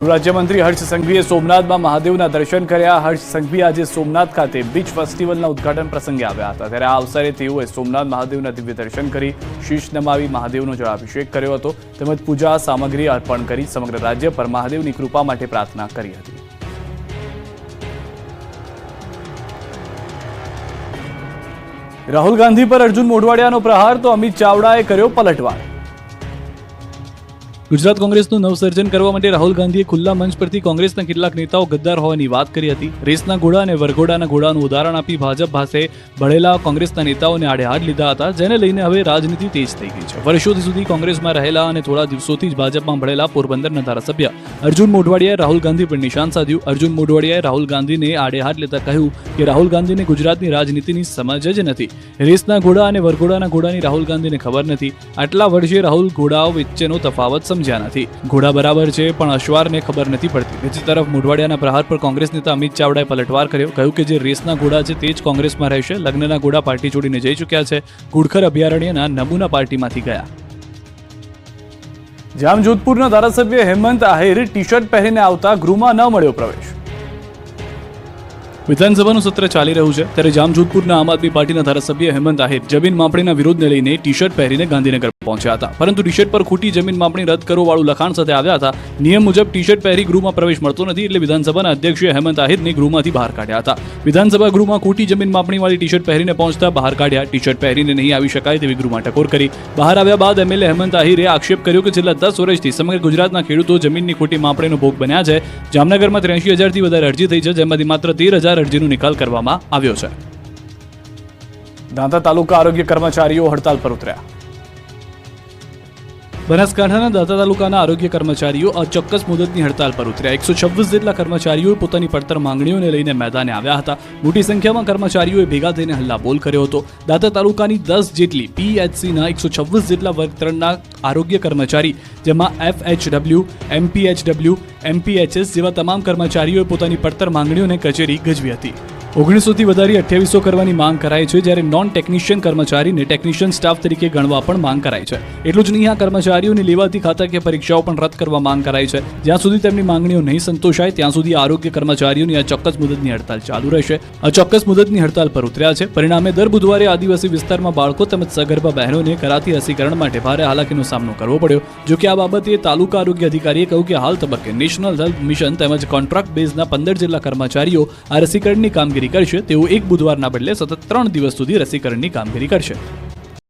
રાજ્યમંત્રી હર્ષ સંઘવીએ સોમનાથમાં મહાદેવના દર્શન કર્યા। હર્ષ સંઘવી આજે સોમનાથ ખાતે બીચ ફેસ્ટિવલના ઉદ્ઘાટન પ્રસંગે આવ્યા હતા, ત્યારે આ અવસરે તેઓએ સોમનાથ મહાદેવના દિવ્ય દર્શન કરી શીશ નમાવી મહાદેવનો જળાભિષેક કર્યો હતો તેમજ પૂજા સામગ્રી અર્પણ કરી સમગ્ર રાજ્ય પર મહાદેવની કૃપા માટે પ્રાર્થના કરી હતી। રાહુલ ગાંધી પર અર્જુન મોઢવાડિયાનો પ્રહાર તો અમિત ચાવડાએ કર્યો પલટવાર। ગુજરાત કોંગ્રેસનું નવસર્જન કરવા માટે રાહુલ ગાંધીએ ખુલ્લા મંચ પરથી કોંગ્રેસના કેટલાક નેતાઓ ગદ્દાર હોવાની વાત કરી હતી। રેસના ઘોડા અને વરઘોડાના ઘોડાનું ઉદાહરણ આપી ભાજપ પાસે ભળેલા કોંગ્રેસના નેતાઓને આડેહાડ લીધા હતા, જેને લઈને હવે રાજનીતિ તેજ થઈ ગઈ છે। વર્ષોથી સુધી કોંગ્રેસમાં રહેલા અને થોડા દિવસોથી જ ભાજપમાં ભળેલા પોરબંદરના ધારાસભ્ય અર્જુન મોઢવાડિયાએ રાહુલ ગાંધી પર નિશાન સાધ્યું। અર્જુન મોઢવાડિયાએ રાહુલ ગાંધીને આડેહાડ લેતા કહ્યું કે રાહુલ ગાંધીને ગુજરાતની રાજનીતિની સમજ જ નથી। રેસના ઘોડા અને વરઘોડાના ઘોડાની રાહુલ ગાંધીને ખબર નથી। આટલા વર્ષે રાહુલ ઘોડાઓ વચ્ચેનો તફાવત સમજ્યા નથી। ઘોડા બરાબર છે પણ અશ્વારને ખબર નથી પડતી। બીજી તરફ મોઢવાડિયાના પ્રહાર પર કોંગ્રેસ નેતા અમિત ચાવડાએ પલટવાર કર્યો, કહ્યું કે જે રેસના ઘોડા છે તે જ કોંગ્રેસમાં રહેશે। લગ્નના ઘોડા પાર્ટી છોડીને જઈ ચૂક્યા છે। ઘુડખર અભયારણ્યના નમૂના પાર્ટીમાંથી ગયા। જામજોધપુરના ધારાસભ્ય હેમંત આહિર ટી શર્ટ પહેરીને આવતા ગૃહમાં ન મળ્યો પ્રવેશ। વિધાનસભાનું સત્ર ચાલી રહ્યું છે ત્યારે જામજોધપુરના આમ આદમી પાર્ટીના ધારાસભ્ય હેમંત આહિર જમીન માપણીના વિરોધને લઈને ટી શર્ટ પહેરીને ગાંધીનગર પહોંચ્યા હતા, પરંતુ ટી શર્ટ પર ખોટી જમીન માપણી રદ કરો વાળું લખાણ સાથે આવ્યા હતા। નિયમ મુજબ ટી શર્ટ પહેરી ગૃહમાં પ્રવેશ મળતો નથી, એટલે વિધાનસભાના અધ્યક્ષે હેમંત આહિરને ગૃહમાંથી બહાર કાઢ્યા હતા। વિધાનસભા ગૃહમાં ખોટી જમીન માપણી વાળી ટી શર્ટ પહેરીને પહોંચતા બહાર કાઢ્યા। ટી શર્ટ પહેરીને નહીં આવી શકાય તેવી ગૃહમાં ટકોર કરી। બહાર આવ્યા બાદ એમએલએ હેમંત આહિરે આક્ષેપ કર્યો કે છેલ્લા 10 વર્ષથી સમગ્ર ગુજરાતના ખેડૂતો જમીનની ખોટી માપણીનો ભોગ બન્યા છે। જામનગરમાં 83,000થી વધારે અરજી થઈ છે, જેમાંથી માત્ર 13,000 અરજીનો નિકાલ કરવામાં આવ્યો છે। દાંતા તાલુકા આરોગ્ય કર્મચારીઓ હડતાલ પર ઉતર્યા। બનાસકાંઠાના દાંતા તાલુકાના આરોગ્ય કર્મચારીઓ અચોક્કસ મુદતની હડતાલ પર ઉતર્યા। 126 જેટલા કર્મચારીઓએ પોતાની પડતર માંગણીઓને લઈને મેદાને આવ્યા હતા। મોટી સંખ્યામાં કર્મચારીઓએ ભેગા થઈને હલ્લાબોલ કર્યો હતો। દાંતા તાલુકાની 10 જેટલી પીએચસીના 126 જેટલા વર્ગ 3ના આરોગ્ય કર્મચારી, જેમાં FHW, MPHW, MPHS જેવા તમામ કર્મચારીઓએ પોતાની પડતર માંગણીઓને કચેરી ગજવી હતી। 1900થી વધારી 2800 કરવાની માંગ કરાઈ છે, જ્યારે નોન ટેકનિશિયન કર્મચારીને ટેકનિશિયન સ્ટાફ તરીકે ગણવા પણ માંગ કરાઈ છે। એટલું જ નહીં, આ કર્મચારીઓની લેવાતી ખાતાકીય પરીક્ષાઓ પણ રદ કરવા માંગ કરાઈ છે। જ્યાં સુધી તેમની માંગણીઓ નહીં સંતોષાય ત્યાં સુધી આરોગ્ય કર્મચારીઓની અચોક્કસ મુદતની હડતાલ ચાલુ રહેશે। અચોક્કસ મુદતની હડતાલ પર ઉતર્યા છે। પરિણામે દર બુધવારે આદિવાસી વિસ્તારમાં બાળકો તેમજ સગર્ભા બહેનોને કરાતી રસીકરણ માટે ભારે હાલાકીનો સામનો કરવો પડ્યો। જો કે આ બાબતે તાલુકા આરોગ્ય અધિકારીએ કહ્યું કે હાલ તબક્કે નેશનલ હેલ્થ મિશન તેમજ કોન્ટ્રાક્ટ બેઝના 15 જેટલા કર્મચારીઓ આ રસીકરણની કામગીરી કરશે। તેઓ એક બુધવારના બદલે સતત 3 દિવસ સુધી રસીકરણની કામગીરી કરશે।